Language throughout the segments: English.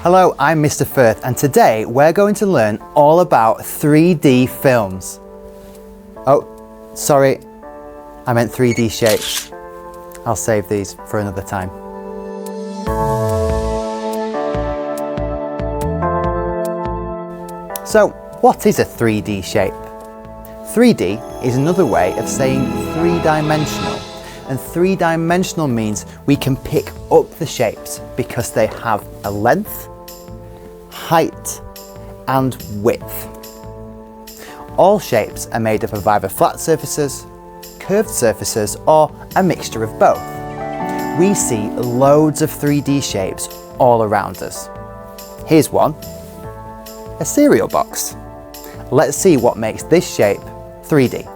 Hello, I'm Mr. Firth, and today we're going to learn all about 3D films. Oh, sorry, I meant 3D shapes. I'll save these for another time. So, what is a 3D shape? 3D is another way of saying three-dimensional, and three-dimensional means we can pick up the shapes because they have a length, height, and width. All shapes are made up of either flat surfaces, curved surfaces, or a mixture of both. We see loads of 3D shapes all around us. Here's one, a cereal box. Let's see what makes this shape 3D.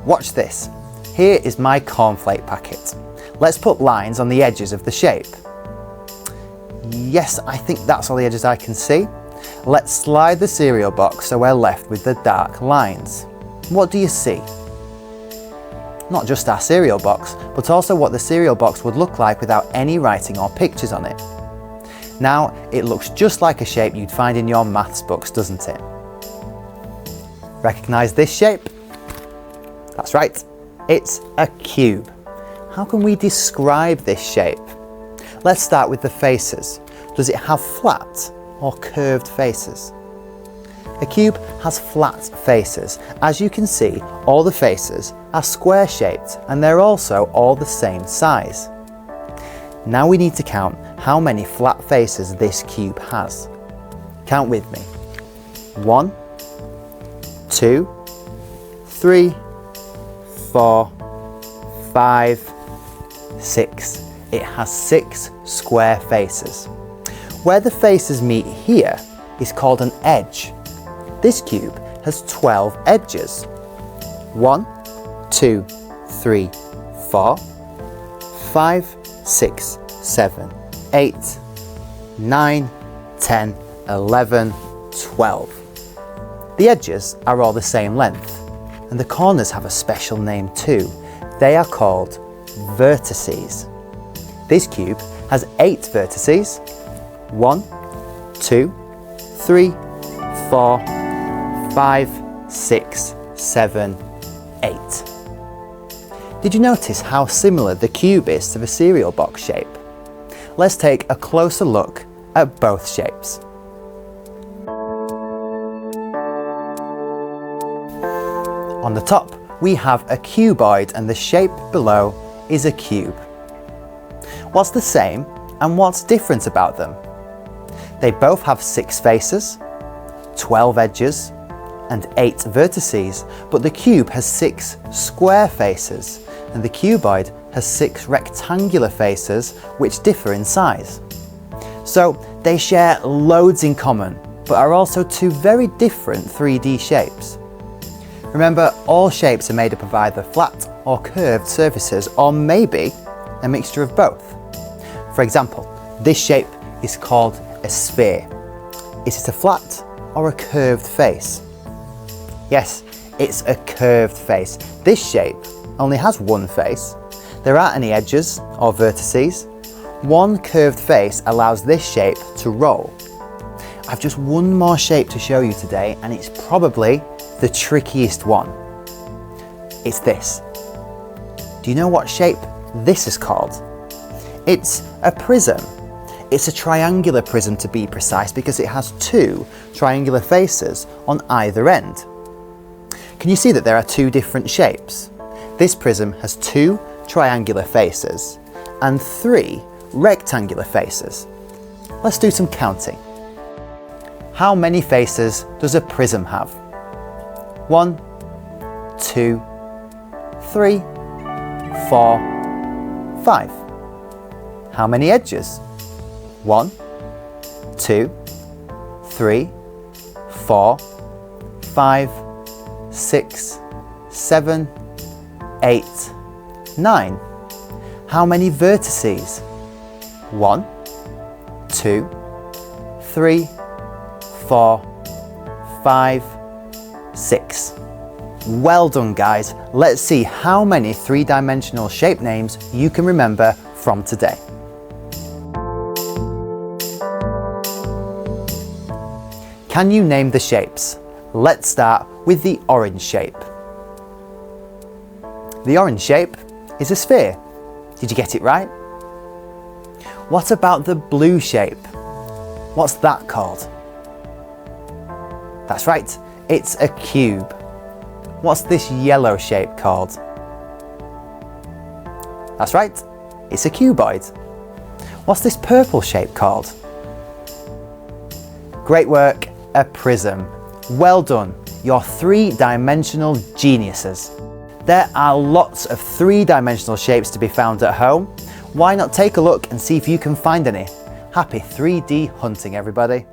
Watch this. Here is my cornflake packet. Let's put lines on the edges of the shape. Yes, I think that's all the edges I can see. Let's slide the cereal box so we're left with the dark lines. What do you see? Not just our cereal box, but also what the cereal box would look like without any writing or pictures on it. Now, it looks just like a shape you'd find in your maths books, doesn't it? Recognize this shape? That's right, it's a cube. How can we describe this shape? Let's start with the faces. Does it have flat or curved faces? A cube has flat faces. As you can see, all the faces are square shaped and they're also all the same size. Now we need to count how many flat faces this cube has. Count with me. 1, 2, 3, 4, 5, 6. It has 6 square faces. Where the faces meet here is called an edge. This cube has 12 edges. 1, 2, 3, 4, 5, 6, 7, 8, 9, 10, 11, 12. The edges are all the same length, and the corners have a special name too. They are called vertices. This cube has 8 vertices. 1, 2, 3, 4, 5, 6, 7, 8. Did you notice how similar the cube is to the cereal box shape? Let's take a closer look at both shapes. On the top, we have a cuboid and the shape below is a cube. What's the same and what's different about them? They both have 6 faces, 12 edges, and 8 vertices, but the cube has 6 square faces, and the cuboid has 6 rectangular faces which differ in size. So they share loads in common, but are also 2 very different 3D shapes. Remember, all shapes are made up of either flat or curved surfaces, or maybe a mixture of both. For example, this shape is called a sphere. Is it a flat or a curved face? Yes, it's a curved face. This shape only has one face. There aren't any edges or vertices. One curved face allows this shape to roll. I've just one more shape to show you today, and it's probably the trickiest one. It's this. Do you know what shape this is called? It's a prism. It's a triangular prism to be precise because it has 2 triangular faces on either end. Can you see that there are 2 different shapes? This prism has 2 triangular faces and 3 rectangular faces. Let's do some counting. How many faces does a prism have? 1, 2, 3, 4, 5. How many edges? 1, 2, 3, 4, 5, 6, 7, 8, 9. How many vertices? 1, 2, 3, 4, 5, 6. Well done, guys. Let's see how many 3-dimensional shape names you can remember from today. Can you name the shapes? Let's start with the orange shape. The orange shape is a sphere. Did you get it right? What about the blue shape? What's that called? That's right, it's a cube. What's this yellow shape called? That's right, it's a cuboid. What's this purple shape called? Great work, a prism. Well done, you're three-dimensional geniuses. There are lots of three-dimensional shapes to be found at home. Why not take a look and see if you can find any? Happy 3D hunting, everybody.